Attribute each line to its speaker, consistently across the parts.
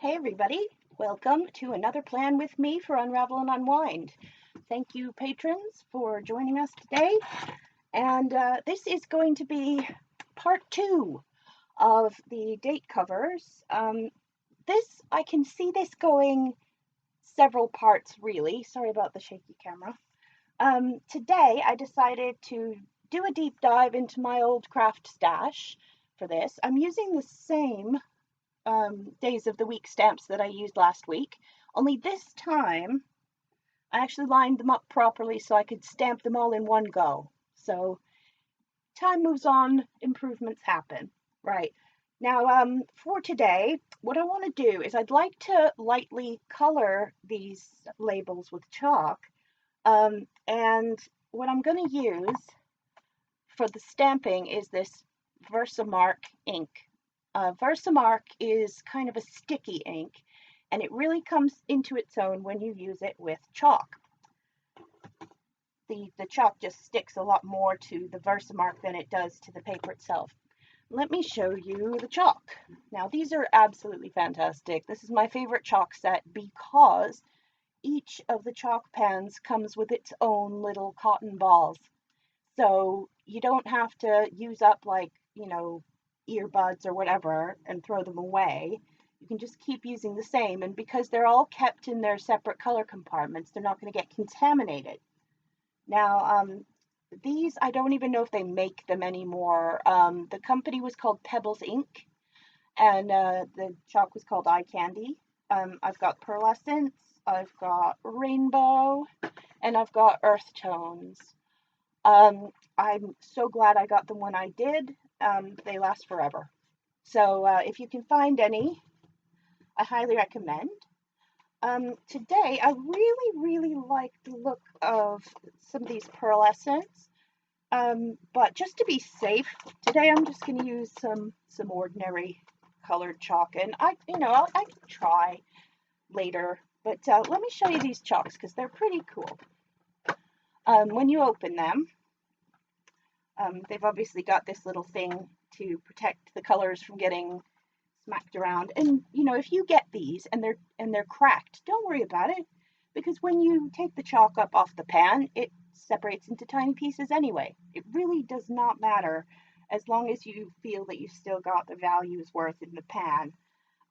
Speaker 1: Hey everybody, welcome to another plan with me for Unravel and Unwind. Thank you patrons for joining us today, and this is going to be part two of the date covers. I can see this going several parts really, sorry about the shaky camera. Today I decided to do a deep dive into my old craft stash for this. I'm using the same days of the week stamps that I used last week, only this time I actually lined them up properly so I could stamp them all in one go. So time moves on, improvements happen. Right. Now, for today, what I want to do is I'd like to lightly color these labels with chalk. And what I'm going to use for the stamping is this VersaMark ink. VersaMark is kind of a sticky ink, and it really comes into its own when you use it with chalk. The chalk just sticks a lot more to the VersaMark than it does to the paper itself. Let me show you the chalk. Now, these are absolutely fantastic. This is my favorite chalk set because each of the chalk pans comes with its own little cotton balls. So you don't have to use up earbuds or whatever and throw them away. You can just keep using the same, and because they're all kept in their separate color compartments, they're not going to get contaminated. Now, these, I don't even know if they make them anymore. The company was called Pebbles Ink, and the chalk was called Eye Candy. I've got pearlescence, I've got rainbow, and I've got earth tones. I'm so glad I got them when I did. They last forever. So if you can find any, I highly recommend. Today, I really like the look of some of these pearlescents. But just to be safe, today I'm just going to use some ordinary colored chalk, and I can try later. But let me show you these chalks because they're pretty cool. When you open them, they've obviously got this little thing to protect the colors from getting smacked around. And if you get these and they're cracked, don't worry about it, because when you take the chalk up off the pan, it separates into tiny pieces anyway. It really does not matter as long as you feel that you still got the values worth in the pan.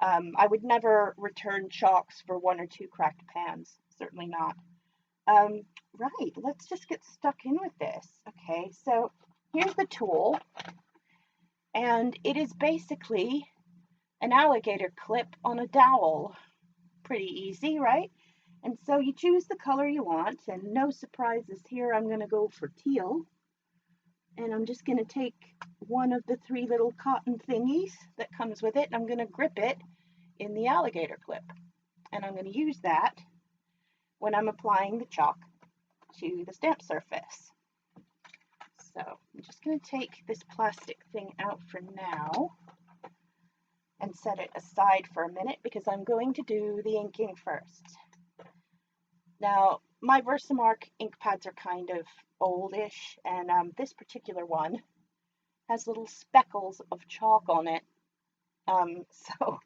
Speaker 1: I would never return chalks for one or two cracked pans, certainly not. Right, let's just get stuck in with this. Okay, so here's the tool, and it is basically an alligator clip on a dowel. Pretty easy, right? And so you choose the color you want, and no surprises here, I'm going to go for teal. And I'm just going to take one of the three little cotton thingies that comes with it, and I'm going to grip it in the alligator clip. And I'm going to use that when I'm applying the chalk to the stamp surface. So I'm just going to take this plastic thing out for now and set it aside for a minute because I'm going to do the inking first. Now, my VersaMark ink pads are kind of oldish, and this particular one has little speckles of chalk on it. So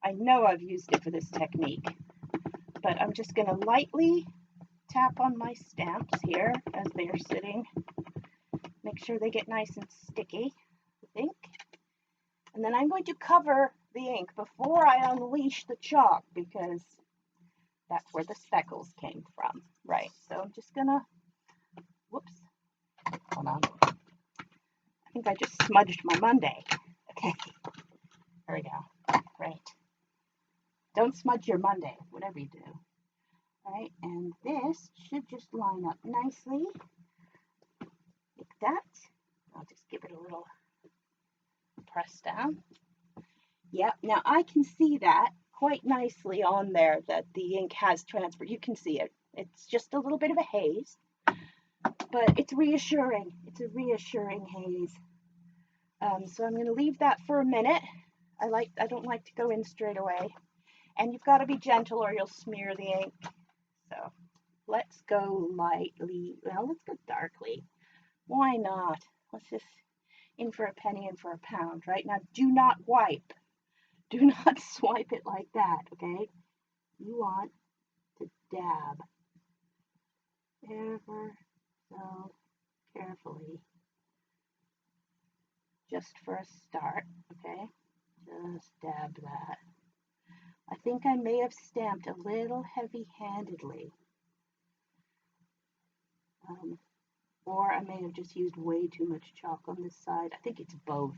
Speaker 1: I know I've used it for this technique, but I'm just going to lightly tap on my stamps here as they are sitting. Make sure they get nice and sticky with ink. And then I'm going to cover the ink before I unleash the chalk because that's where the speckles came from. Right, so I'm just gonna, whoops, hold on. I think I just smudged my Monday. Okay, there we go. Right. Don't smudge your Monday, whatever you do. Right, and this should just line up nicely like that. I'll just give it a little press down. Yep, now I can see that quite nicely on there that the ink has transferred. You can see it. It's just a little bit of a haze, but it's reassuring. It's a reassuring haze. So I'm going to leave that for a minute. I don't like to go in straight away. And you've got to be gentle or you'll smear the ink. So let's go lightly. Well, let's go darkly. Why not? Let's just in for a penny, in for a pound, right? Now, do not wipe. Do not swipe it like that, okay? You want to dab ever so carefully, just for a start, okay? Just dab that. I think I may have stamped a little heavy-handedly, or I may have just used way too much chalk on this side. I think it's both,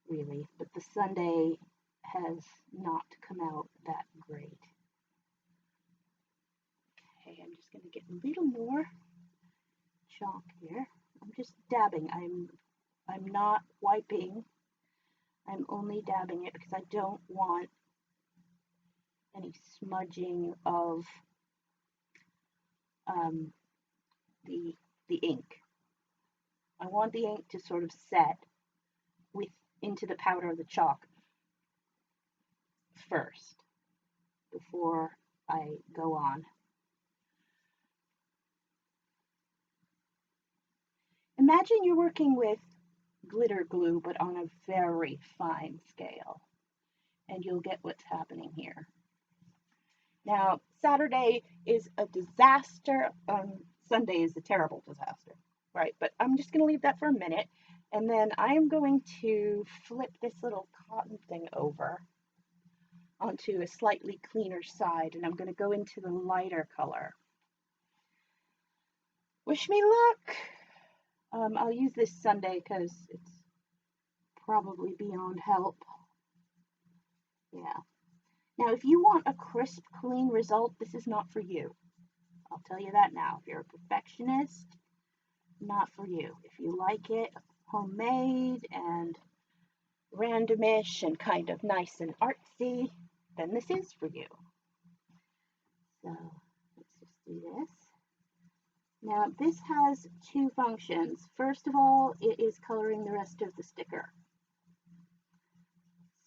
Speaker 1: really, but the sundae has not come out that great. Okay, I'm just going to get a little more chalk here. I'm just dabbing. I'm not wiping. I'm only dabbing it because I don't want any smudging of the ink. I want the ink to sort of set into the powder of the chalk first before I go on. Imagine you're working with glitter glue, but on a very fine scale, and you'll get what's happening here. Now, Saturday is a disaster. Sunday is a terrible disaster, right? But I'm just going to leave that for a minute, and then I am going to flip this little cotton thing over onto a slightly cleaner side, and I'm going to go into the lighter color. Wish me luck. I'll use this Sunday because it's probably beyond help. Yeah. Now, if you want a crisp, clean result, this is not for you. I'll tell you that now. If you're a perfectionist, not for you. If you like it homemade and randomish and kind of nice and artsy, then this is for you. So let's just do this. Now, this has two functions. First of all, it is coloring the rest of the sticker.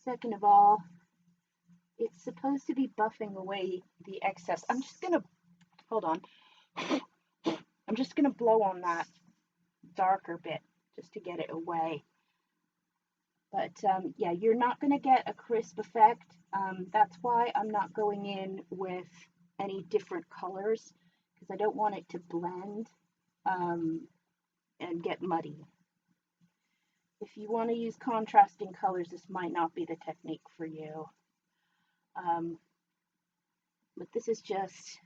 Speaker 1: Second of all, it's supposed to be buffing away the excess. I'm just going to, hold on. I'm just going to blow on that darker bit just to get it away. But yeah, you're not going to get a crisp effect. That's why I'm not going in with any different colors, because I don't want it to blend and get muddy. If you want to use contrasting colors, this might not be the technique for you. But this is just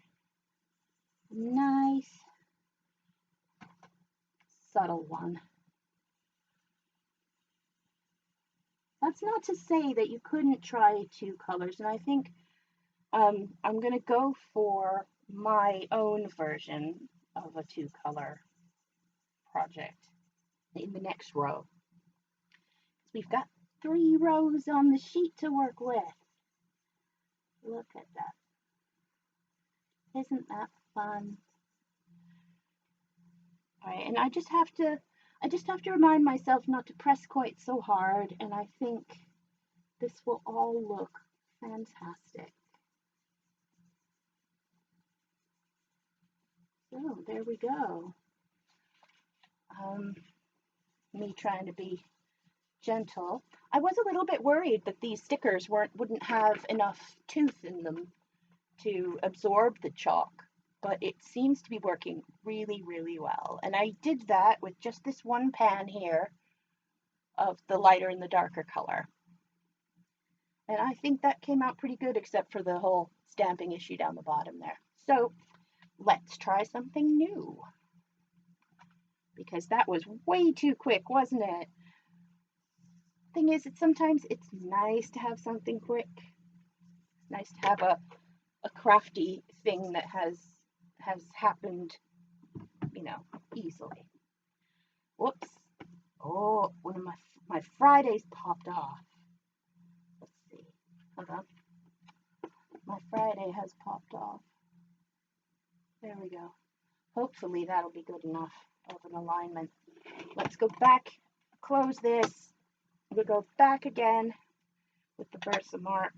Speaker 1: a nice, subtle one. That's not to say that you couldn't try two colors, and I think I'm going to go for my own version of a two-color project in the next row. We've got 3 rows on the sheet to work with. Look at that. Isn't that fun? All right, and I just have to remind myself not to press quite so hard, and I think this will all look fantastic. So there we go. Me trying to be gentle. I was a little bit worried that these stickers wouldn't have enough tooth in them to absorb the chalk, but it seems to be working really, really well. And I did that with just this one pan here of the lighter and the darker color. And I think that came out pretty good, except for the whole stamping issue down the bottom there. So let's try something new, because that was way too quick, wasn't it? Thing is, sometimes it's nice to have something quick. It's nice to have a crafty thing that has happened, you know, easily. Whoops. Oh, one of my Fridays popped off. Let's see. Hold on. My Friday has popped off. There we go. Hopefully that'll be good enough of an alignment. Let's go back, close this. We'll go back again with the VersaMark.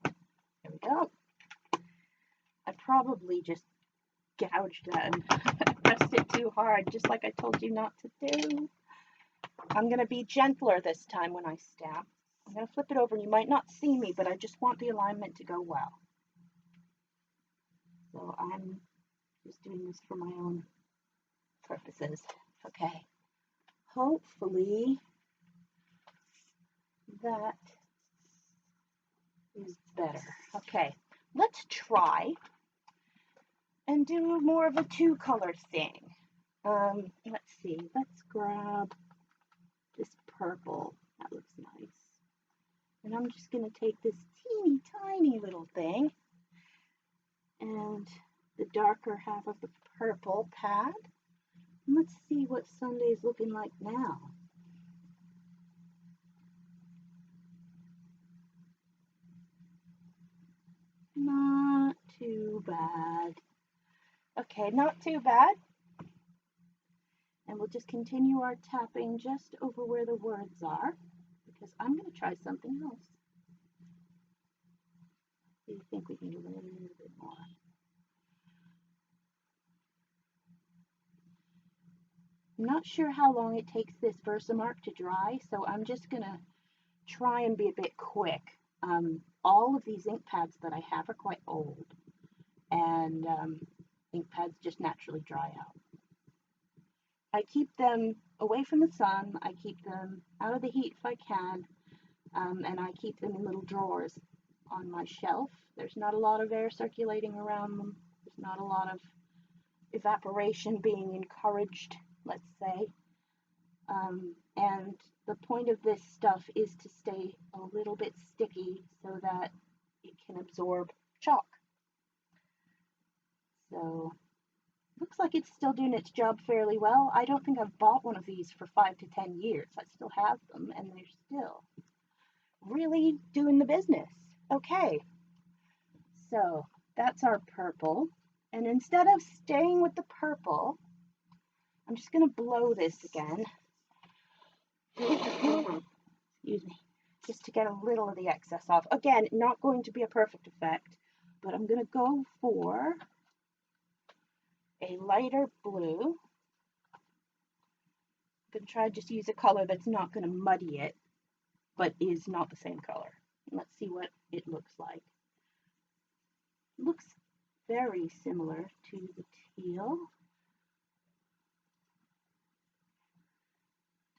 Speaker 1: There we go. I probably just gouged that and pressed it too hard, just like I told you not to do. I'm going to be gentler this time when I stamp. I'm going to flip it over, and you might not see me, but I just want the alignment to go well. So I'm just doing this for my own purposes. Okay. Hopefully that is better. Okay, let's try and do more of a two-color thing. Let's see, let's grab this purple. That looks nice. And I'm just going to take this teeny tiny little thing and the darker half of the purple pad. And let's see what Sunday's looking like now. Not too bad. Okay, not too bad. And we'll just continue our tapping just over where the words are, because I'm going to try something else. Do you think we need a little bit more? I'm not sure how long it takes this VersaMark to dry, so I'm just going to try and be a bit quick. All of these ink pads that I have are quite old, and ink pads just naturally dry out. I keep them away from the sun, I keep them out of the heat if I can, and I keep them in little drawers on my shelf. There's not a lot of air circulating around them. There's not a lot of evaporation being encouraged, let's say. And the point of this stuff is to stay a little bit sticky so that it can absorb chalk. So looks like it's still doing its job fairly well. I don't think I've bought one of these for 5 to 10 years. I still have them, and they're still really doing the business. Okay, so that's our purple. And instead of staying with the purple, I'm just going to blow this again. Excuse me. Just to get a little of the excess off. Again, not going to be a perfect effect, but I'm going to go for a lighter blue. I'm going to try to just use a color that's not going to muddy it, but is not the same color. Let's see what it looks like. It looks very similar to the teal.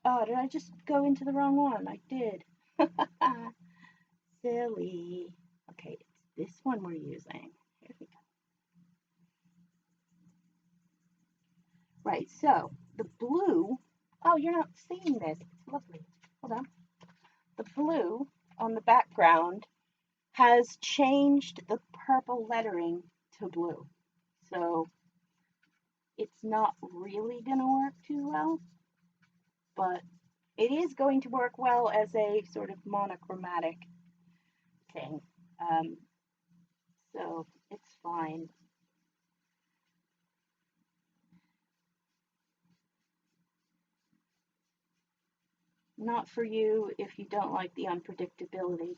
Speaker 1: Oh, did I just go into the wrong one? I did. Silly. Okay, it's this one we're using. Here we go. Right, so the blue, oh, you're not seeing this. It's lovely. Hold on. The blue on the background has changed the purple lettering to blue. So it's not really going to work too well, but it is going to work well as a sort of monochromatic thing. So it's fine. Not for you if you don't like the unpredictability.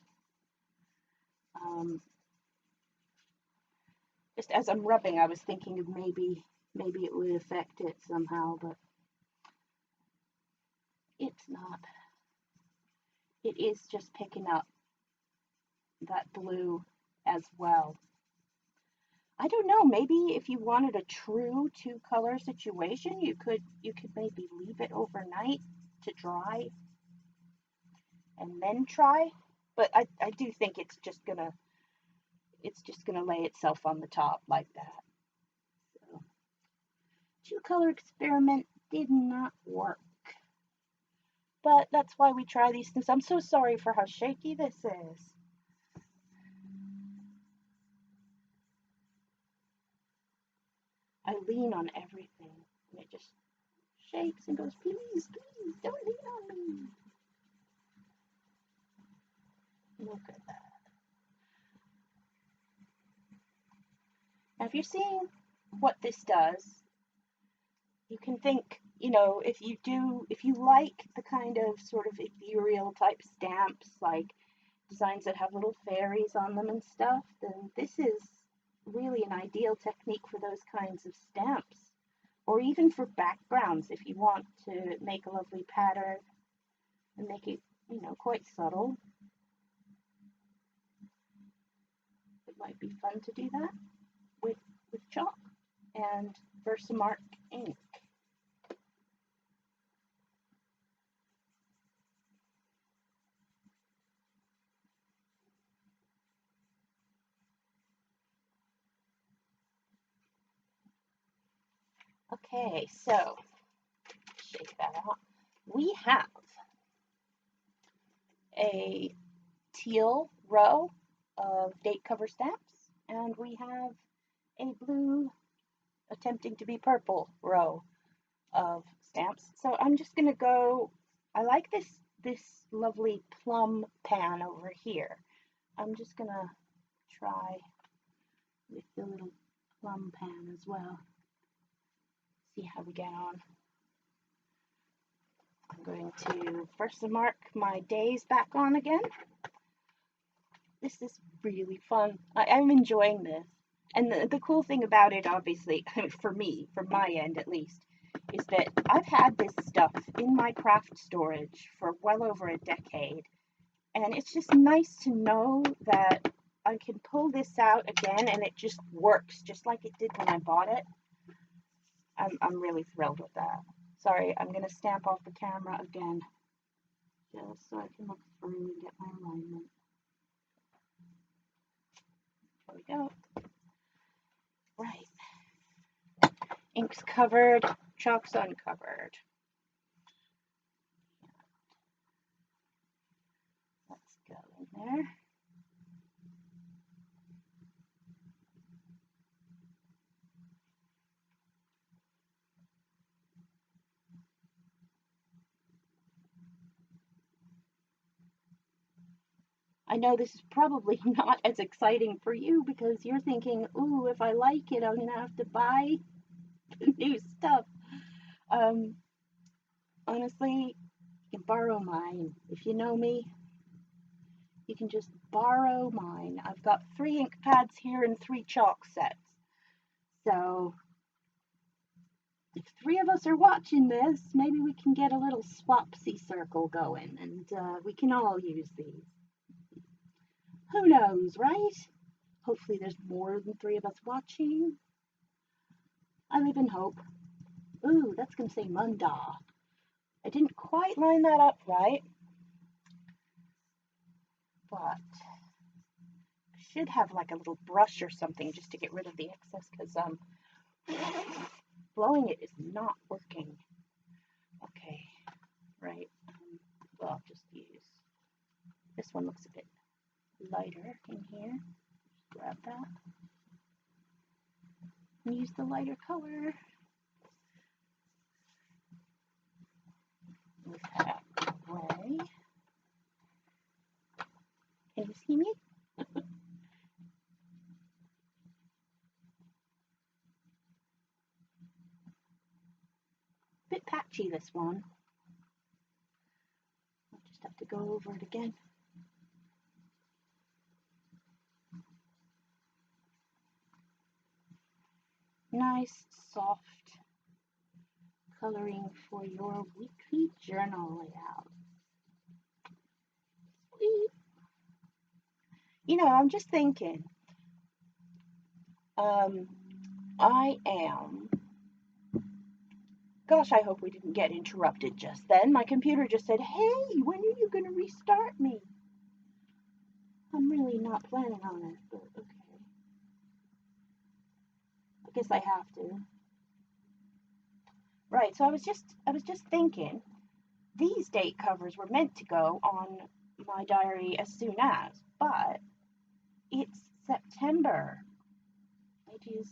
Speaker 1: Just as I'm rubbing, I was thinking of maybe it would affect it somehow, but it's not. It is just picking up that blue as well. I don't know, maybe if you wanted a true two-color situation, you could maybe leave it overnight to dry and then try. But I do think it's just gonna lay itself on the top like that. So, two-color experiment did not work. But that's why we try these things. I'm so sorry for how shaky this is. I lean on everything, and it just shakes and goes, please, please, don't lean on me. Look at that. Now, if you're seeing what this does, you can think, you know, if you like the kind of sort of ethereal type stamps, like designs that have little fairies on them and stuff, then this is really an ideal technique for those kinds of stamps. Or even for backgrounds, if you want to make a lovely pattern and make it, you know, quite subtle. It might be fun to do that with chalk and VersaMark ink. Okay, so shake that out. We have a teal row of date cover stamps, and we have a blue attempting to be purple row of stamps. So I'm just gonna go, I like this lovely plum pan over here. I'm just gonna try with the little plum pan as well. See how we get on. I'm going to VersaMark my days back on again. This is really fun. I'm enjoying this. And the cool thing about it, obviously, for me, from my end at least, is that I've had this stuff in my craft storage for well over a decade. And it's just nice to know that I can pull this out again and it just works just like it did when I bought it. I'm really thrilled with that. Sorry, I'm going to stamp off the camera again, just so I can look through and get my alignment. There we go. Right. Ink's covered, chalk's uncovered. Let's go in there. I know this is probably not as exciting for you because you're thinking, ooh, if I like it, I'm going to have to buy the new stuff. Honestly, you can borrow mine. If you know me, you can just borrow mine. I've got 3 ink pads here and 3 chalk sets. So if 3 of us are watching this, maybe we can get a little swapsy circle going and we can all use these. Who knows, right? Hopefully there's more than 3 of us watching. I live in hope. Ooh, that's going to say Munda. I didn't quite line that up right, but I should have like a little brush or something just to get rid of the excess because blowing it is not working. Okay, right. Well, I'll just use, this one looks a bit lighter in here. Grab that and use the lighter color. Move that away. Can you see me? Bit patchy, this one. I'll just have to go over it again. Nice, soft coloring for your weekly journal layout. Sweet. You know, I'm just thinking, I am, gosh, I hope we didn't get interrupted just then. My computer just said, hey, when are you going to restart me? I'm really not planning on it, but okay. I guess I have to. Right, so I was just thinking, these date covers were meant to go on my diary as soon as, but it's September. It is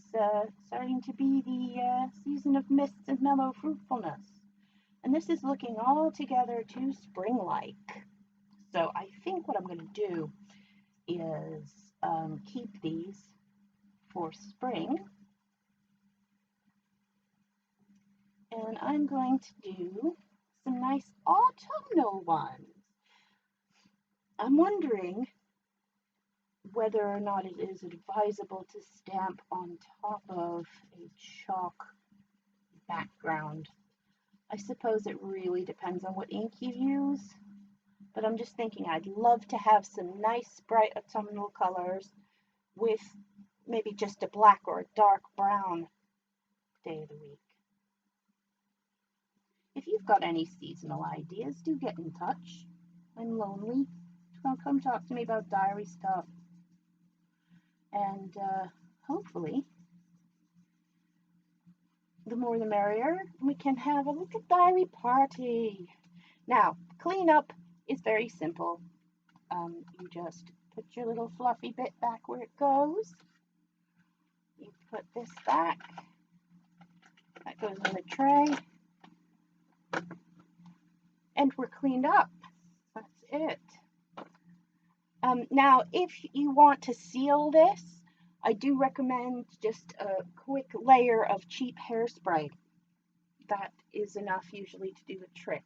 Speaker 1: starting to be the season of mists and mellow fruitfulness. And this is looking altogether too spring-like. So I think what I'm going to do is keep these for spring. And I'm going to do some nice autumnal ones. I'm wondering whether or not it is advisable to stamp on top of a chalk background. I suppose it really depends on what ink you use. But I'm just thinking I'd love to have some nice bright autumnal colors with maybe just a black or a dark brown day of the week. If you've got any seasonal ideas, do get in touch. I'm lonely. Come talk to me about diary stuff. And hopefully, the more the merrier. We can have a little diary party. Now, cleanup is very simple. You just put your little fluffy bit back where it goes. You put this back. That goes in the tray. And we're cleaned up. That's it. Now, if you want to seal this, I do recommend just a quick layer of cheap hairspray. That is enough usually to do the trick.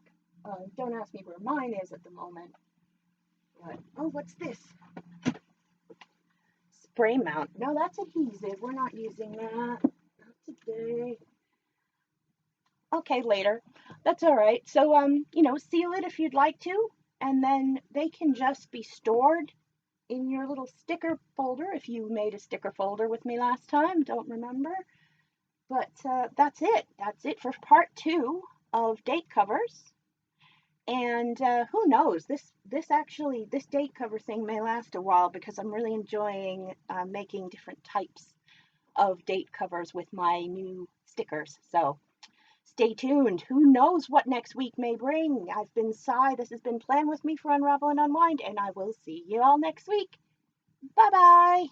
Speaker 1: Don't ask me where mine is at the moment. But, oh, what's this? Spray mount. No, that's adhesive. We're not using that. Not today. Okay, later. That's all right. So, seal it if you'd like to, and then they can just be stored in your little sticker folder. If you made a sticker folder with me last time, don't remember. But that's it. That's it for part 2 of date covers. And who knows? This date cover thing may last a while because I'm really enjoying making different types of date covers with my new stickers. So stay tuned. Who knows what next week may bring? I've been Cy. This has been Plan With Me for Unravel and Unwind, and I will see you all next week. Bye-bye.